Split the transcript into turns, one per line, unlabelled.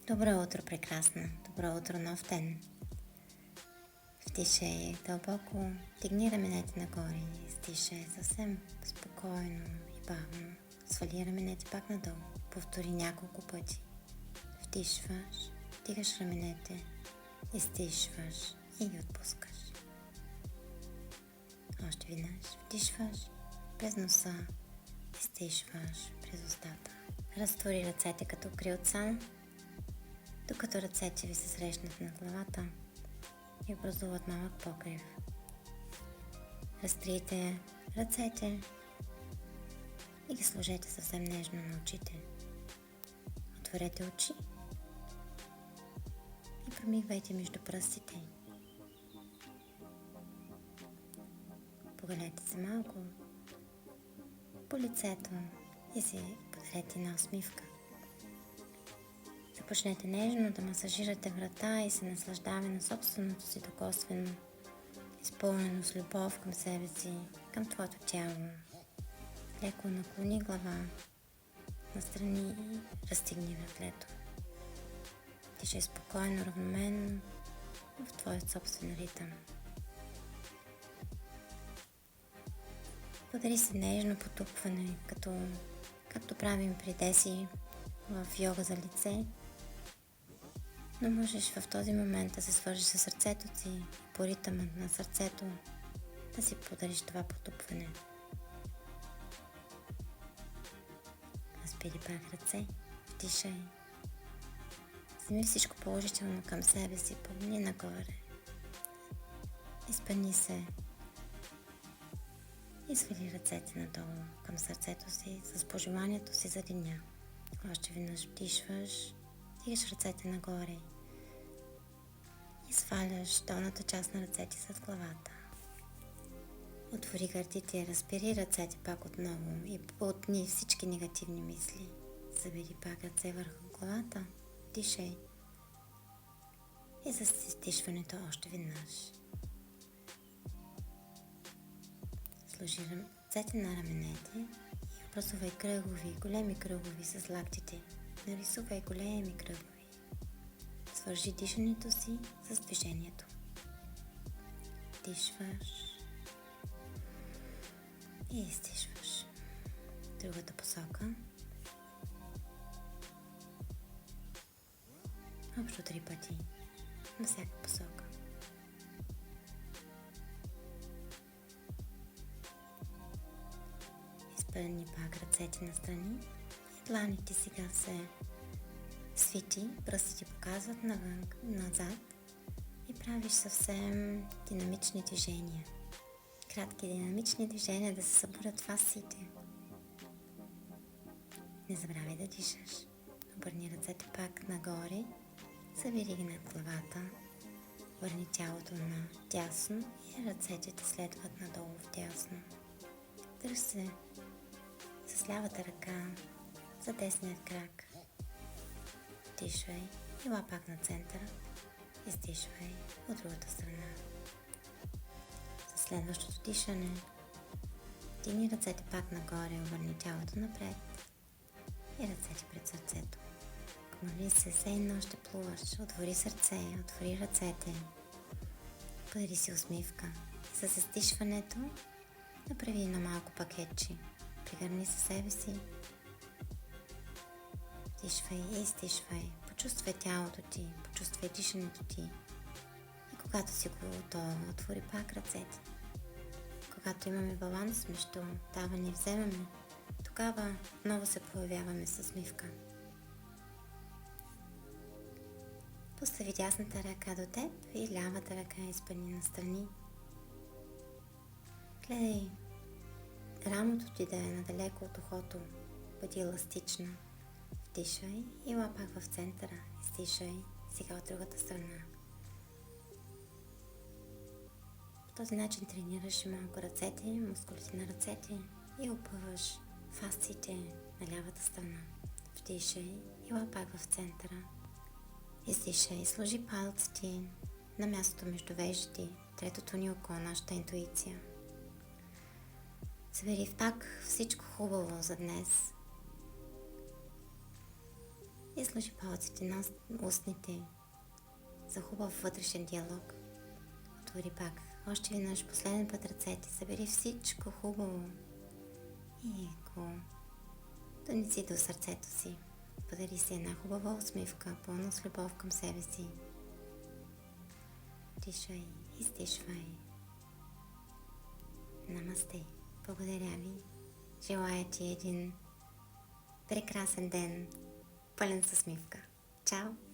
Добро утро, прекрасна! Добро утро, нов ден! Вдишай дълбоко, дигни раменете нагоре, издишай съвсем спокойно и бавно. Свали раменете пак надолу, повтори няколко пъти. Вдишваш, дигаш раменете, издишваш и ги отпускаш. Още веднъж вдишваш през носа, издишваш през устата. Разтвори ръцете като крилца, докато ръцете ви се срещнат на главата и образуват малък покрив. Разтрийте ръцете и ги сложете съвсем нежно на очите. Отворете очи и промигвайте между пръстите. Погледнете се малко по лицето и си подарете една усмивка. Започнете нежно да масажирате врата и се наслаждавате на собственото си докосвено, изпълнено с любов към себе си, към твоето тяло. Леко наклони глава настрани и разстигни ратлето. Дишай спокойно, равномерно в твоят собствен ритъм. Подари се нежно потупване, както правим при Деси в йога за лице, но можеш в този момент да се свържеш с сърцето си, по ритъма на сърцето, да си подариш това потупване. Разпири пак ръце, вдишай. Вземи всичко положително към себе си, погледни нагоре. Изпъни се и свали ръцете надолу към сърцето си с пожеланието си за деня. Още веднъж вдишваш, дигаш ръцете нагоре и сваляш долната част на ръцете с главата. Отвори гърдите, разпири ръцете пак отново и поотни всички негативни мисли. Забери пак ръце върху главата, дишай и с издишването още веднъж. Сложи ръцете на раменете и образувай кръгови, големи кръгови с лактите. Нарисувай големи кръгови. Свържи дишането си с движението. Дишваш и издишваш. Другата посока. Общо 3 пъти на всяка посока. Изпълни пак ръцете настрани и дланите сега се свити, пръстите показват навън, назад и правиш съвсем динамични движения. Кратки динамични движения да се събудят фасциите. Не забравяй да дишаш. Обърни ръцете пак нагоре, завири ги над главата, върни тялото на дясно и ръцете ти следват надолу в дясно. Държи се с лявата ръка за десният крак. Дишвай, ела пак на центъра, издишвай от другата страна. За следващото дишане дигни ръцете пак нагоре, обърни тялото напред и ръцете пред сърцето. Моли се, все едно ще плуваш, отвори сърце, отвори ръцете, подари си усмивка. И с издишването направи едно малко пакетче, пригърни със себе си. Дишвай и издишвай. Почувствай тялото ти, почувствай дишането ти. И когато си готова, отвори пак ръцете. Когато имаме баланс между даване и вземане, тогава отново се появяваме с усмивка. Постави дясната ръка до теб и лявата ръка изпъни настрани. Гледай рамото ти да е надалеко от ухото, бъди еластична. Вдишай и ела пак в центъра. Издишай сега от другата страна. По този начин тренираш и малко ръцете, мускулите на ръцете и опъваш фасциите на лявата страна. Вдишай и ела пак в центъра. Издишай, сложи палците на мястото между веждите, третото ни око, нашата интуиция. Събери пак всичко хубаво за днес И сложи палците на устните за хубав вътрешен диалог. Отвори пак. Още веднъж, последен път ръцете. Събери всичко хубаво. И го донеси до сърцето си. Подари си една хубава усмивка, пълна с любов към себе си. Дишай, издишвай. Намасте. Благодаря ви. Желая ти един прекрасен ден, пълен с усмивка. Чао!